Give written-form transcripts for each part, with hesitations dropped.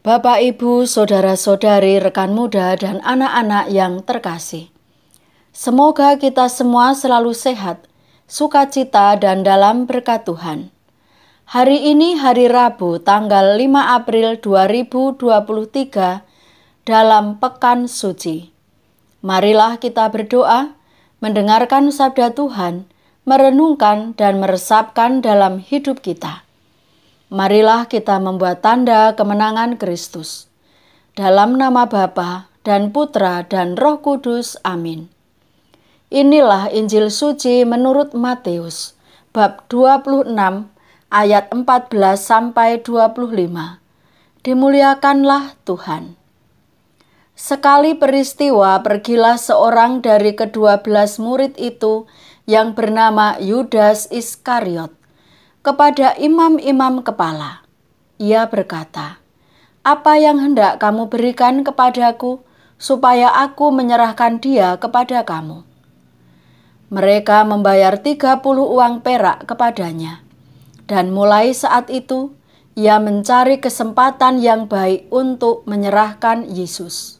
Bapak, Ibu, saudara-saudari, rekan muda, dan anak-anak yang terkasih. Semoga kita semua selalu sehat, sukacita, dan dalam berkat Tuhan. Hari ini hari Rabu tanggal 5 April 2023 dalam Pekan Suci. Marilah kita berdoa, mendengarkan sabda Tuhan, merenungkan dan meresapkan dalam hidup kita. Marilah kita membuat tanda kemenangan Kristus. Dalam nama Bapa dan Putra dan Roh Kudus. Amin. Inilah Injil suci menurut Matius, bab 26 ayat 14 sampai 25. Dimuliakanlah Tuhan. Sekali peristiwa pergilah seorang dari ke-12 murid itu yang bernama Yudas Iskariot kepada imam-imam kepala. Ia berkata, "Apa yang hendak kamu berikan kepadaku, supaya aku menyerahkan dia kepada kamu?" Mereka membayar 30 uang perak kepadanya. Dan mulai saat itu, ia mencari kesempatan yang baik untuk menyerahkan Yesus.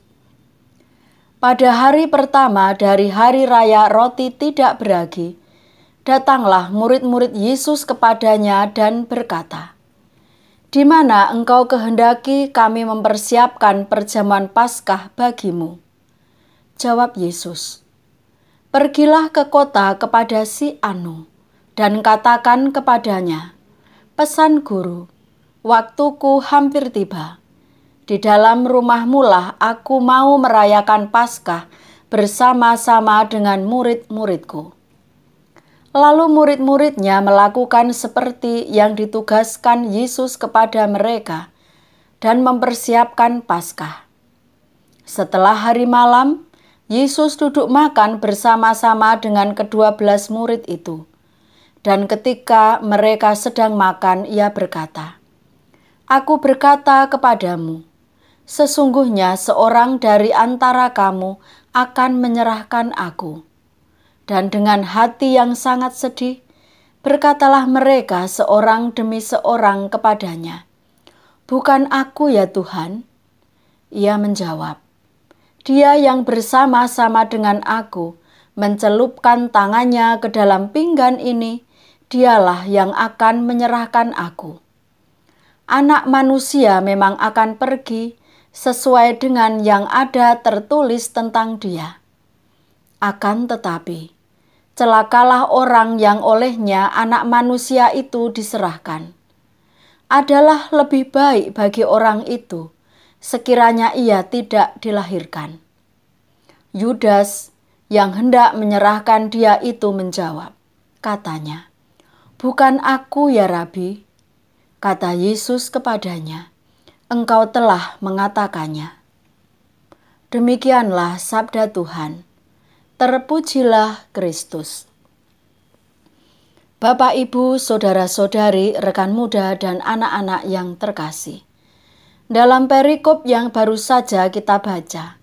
Pada hari pertama dari hari raya roti tidak beragi, datanglah murid-murid Yesus kepadanya dan berkata, "Di mana engkau kehendaki kami mempersiapkan perjamuan Paskah bagimu?" Jawab Yesus, "Pergilah ke kota kepada si Anu, dan katakan kepadanya, 'Pesan Guru, waktuku hampir tiba. Di dalam rumahmu lah aku mau merayakan Paskah bersama-sama dengan murid-muridku.'" Lalu murid-muridnya melakukan seperti yang ditugaskan Yesus kepada mereka dan mempersiapkan Paskah. Setelah hari malam, Yesus duduk makan bersama-sama dengan ke-12 murid itu. Dan ketika mereka sedang makan, ia berkata, "Aku berkata kepadamu, sesungguhnya seorang dari antara kamu akan menyerahkan aku." Dan dengan hati yang sangat sedih, berkatalah mereka seorang demi seorang kepadanya, "Bukan aku ya Tuhan?" Ia menjawab, "Dia yang bersama-sama dengan aku mencelupkan tangannya ke dalam pinggan ini, dialah yang akan menyerahkan aku. Anak manusia memang akan pergi sesuai dengan yang ada tertulis tentang dia. Akan tetapi, celakalah orang yang olehnya anak manusia itu diserahkan. Adalah lebih baik bagi orang itu sekiranya ia tidak dilahirkan." Yudas yang hendak menyerahkan dia itu menjawab, katanya, "Bukan aku ya Rabi." Kata Yesus kepadanya, "Engkau telah mengatakannya." Demikianlah sabda Tuhan. Terpujilah Kristus. Bapak, Ibu, saudara-saudari, rekan muda, dan anak-anak yang terkasih. Dalam perikop yang baru saja kita baca,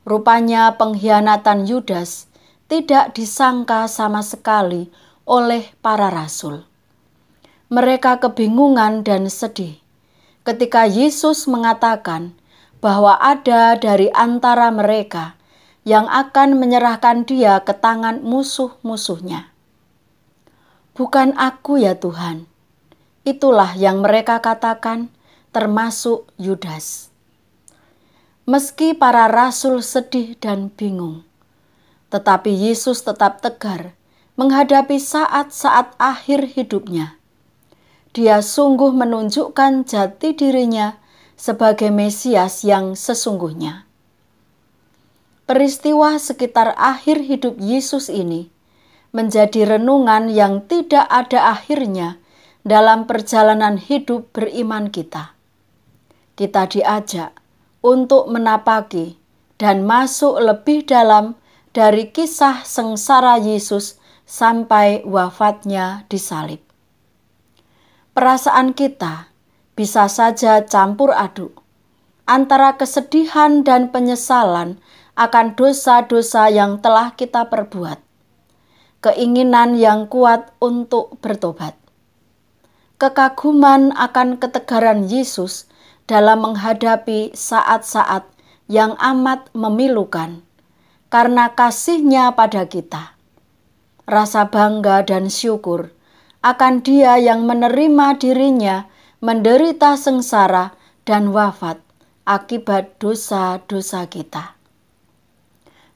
rupanya pengkhianatan Yudas tidak disangka sama sekali oleh para rasul. Mereka kebingungan dan sedih ketika Yesus mengatakan bahwa ada dari antara mereka yang akan menyerahkan dia ke tangan musuh-musuhnya. "Bukan aku ya Tuhan." Itulah yang mereka katakan, termasuk Yudas. Meski para rasul sedih dan bingung, tetapi Yesus tetap tegar menghadapi saat-saat akhir hidupnya. Dia sungguh menunjukkan jati dirinya sebagai Mesias yang sesungguhnya. Peristiwa sekitar akhir hidup Yesus ini menjadi renungan yang tidak ada akhirnya dalam perjalanan hidup beriman kita. Kita diajak untuk menapaki dan masuk lebih dalam dari kisah sengsara Yesus sampai wafatnya di salib. Perasaan kita bisa saja campur aduk antara kesedihan dan penyesalan akan dosa-dosa yang telah kita perbuat, keinginan yang kuat untuk bertobat. kekaguman akan ketegaran Yesus dalam menghadapi saat-saat yang amat memilukan karena kasih-Nya pada kita. Rasa bangga dan syukur akan Dia yang menerima dirinya menderita sengsara dan wafat akibat dosa-dosa kita.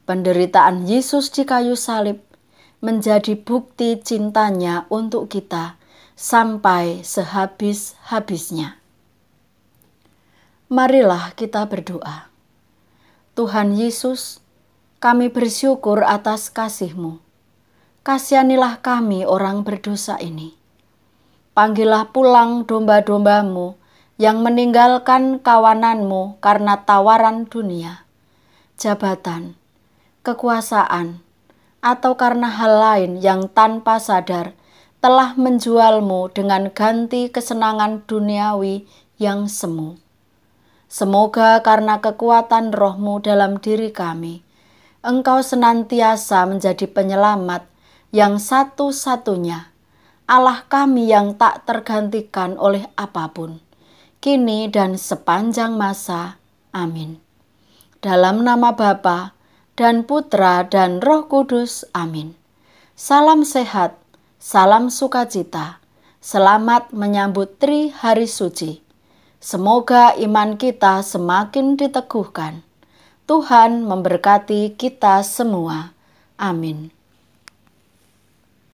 Penderitaan Yesus di kayu salib menjadi bukti cintanya untuk kita sampai sehabis-habisnya. Marilah kita berdoa. Tuhan Yesus, kami bersyukur atas kasih-Mu. Kasihanilah kami orang berdosa ini. Panggillah pulang domba-domba-Mu yang meninggalkan kawanan-Mu karena tawaran dunia, jabatan, kekuasaan, atau karena hal lain yang tanpa sadar telah menjual-Mu dengan ganti kesenangan duniawi yang semu. Semoga karena kekuatan Roh-Mu dalam diri kami, Engkau senantiasa menjadi penyelamat yang satu-satunya, Allah kami yang tak tergantikan oleh apapun, kini dan sepanjang masa. Amin. Dalam nama Bapa dan Putra dan Roh Kudus. Amin. Salam sehat, salam sukacita, selamat menyambut Tri Hari Suci. Semoga iman kita semakin diteguhkan. Tuhan memberkati kita semua. Amin.